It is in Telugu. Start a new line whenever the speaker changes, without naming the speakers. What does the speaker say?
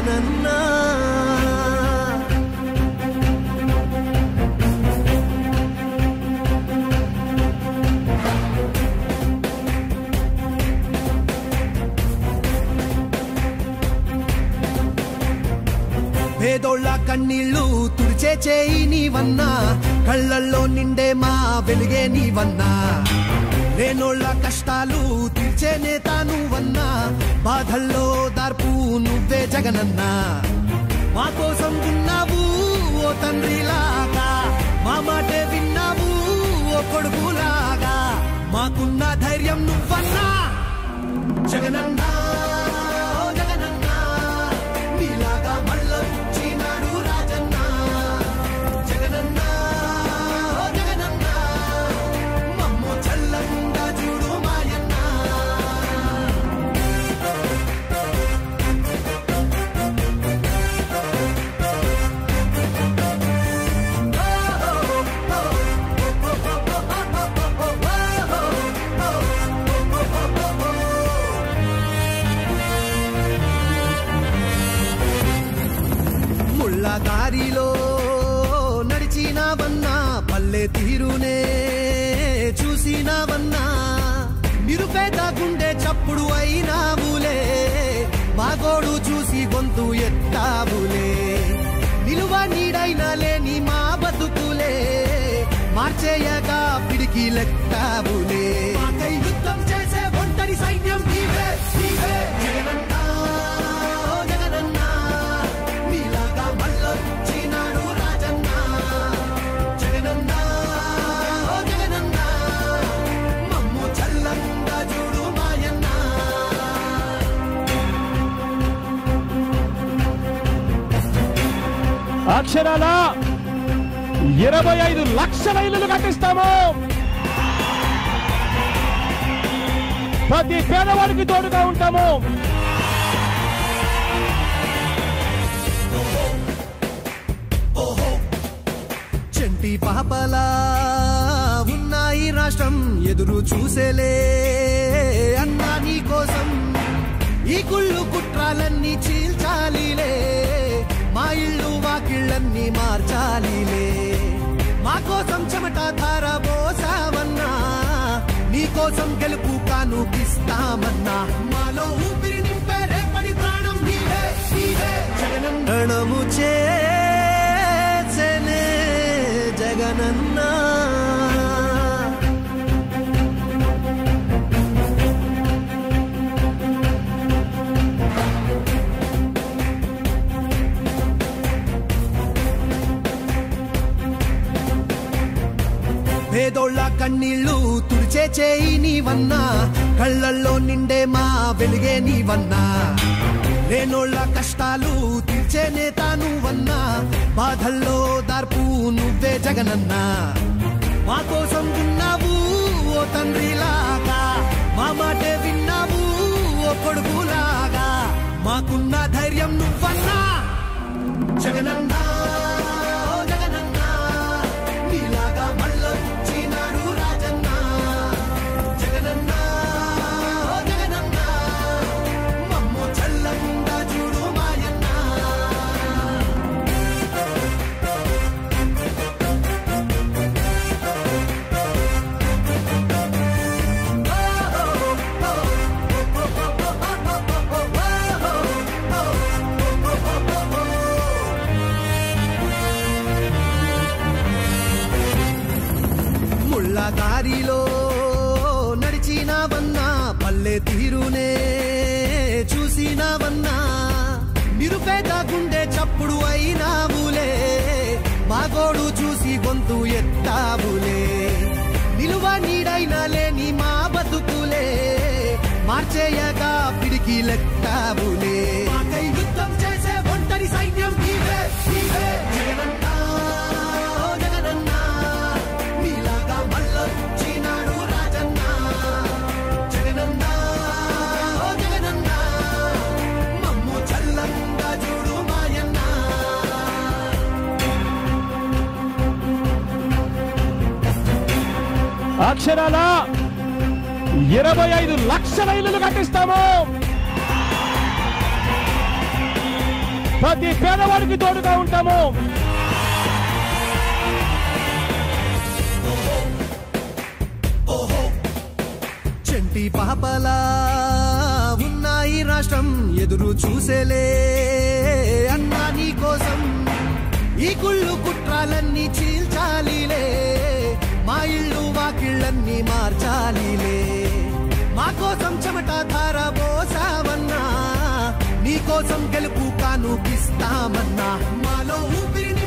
జగనన్నా పేదోళ్ళ కన్నీళ్లు తుడిచే చేయి నీవన్నా, కళ్ళల్లో నిండే మా వెలుగే నీవన్నా, లేనోళ్ళ కష్టాలు తీర్చే నేత నువ్వన్నా, బాధల్లో దార్పు నువ్వే జగనన్నా. మా కోసం ఉన్నావు ఓ తండ్రిలాగా, మా మాటే విన్నావు ఓ కొడుకులాగా, మాకున్న ధైర్యం నువ్వన్నా జగనన్నా. దారిలో నడిచినావన్నా, పల్లె తీరునే చూసినావన్నా, నిరుపేద గుండె చప్పుడు అయినావులే, మా గోడు చూసి గొంతు ఎత్తావులే, నిలువ నీడైనా లేని మా బతుకులే, మార్చేయగా పిడికి లెక్కావులే, యుద్ధం చేసే ఒంటరి సైన్యం నీవే నీవే జగనన్నా.
అక్షరాల 25 లక్షల ఇళ్లు కట్టిస్తాము. ప్రతి పేదవాడికి తోడుగా ఉంటాము.
చంటి పాపలా ఉన్నాయి రాష్ట్రం, ఎదురు చూసేలే అన్నా నీ కోసం, ఈ కుళ్ళు కుట్రాలన్నీ చీల్చాలిలే, మా ఇళ్ళు వాకిళ్ళన్నీ మార్చాలిలే, మా కోసం చెమట ధార పోసావన్నా, నీ కోసం గెలుపు కానుకిస్తామన్నా, మాలో ఊపిరి నింపే రేపటి ప్రాణం నీవే నీవే జగనన్నము చేసేనే జగనన్నా. పేదోళ్ళ కన్నీళ్లు తుడిచే చేయి నీవన్నా, కళ్ళల్లో నిండే మా వెలుగే నీవన్నా, లేనోళ్ళ కష్టాలు తీర్చే నేత నువ్వన్నా, బాధల్లో దార్పు నువ్వే జగనన్నా. మా కోసం ఉన్నావు ఓ తండ్రిలాగా, మా మాటే విన్నావు ఓ కొడుకులాగా, మాకున్న ధైర్యం నువ్వన్నా జగనన్నా. దారిలో నడిచినావన్నా, పల్లె తీరునే చూసినావన్నా, నిరుపేద గుండె చప్పుడు అయినావులే, మా గోడు చూసి గొంతు ఎత్తావులే, నిలువ నీడైనా లేని మా బతుకులే, మార్చేయగా పిడికి లెక్కావులే, యుద్ధం చేసే ఒంటరి సైన్యం నీవే నీవే జగనన్నా.
అక్షరాల 25 లక్షల ఇళ్లు కట్టిస్తాము. ప్రతి పేదవాడికి తోడుగా ఉంటాము.
చంటి పాపలా ఉన్నాయి రాష్ట్రం ఎదురు చూసేలే అన్నా నీ కోసం. ఈ కుళ్ళు కుట్రాలన్నీ చీల్చాలిలే, మా ఇళ్ళు వాకిళ్ళన్నీ మార్చాలిలే. మా కోసం చెమట ధార పోసావన్నా, నీ కోసం గెలుపు కానుకిస్తామన్నా. మాలో ఊపిరిని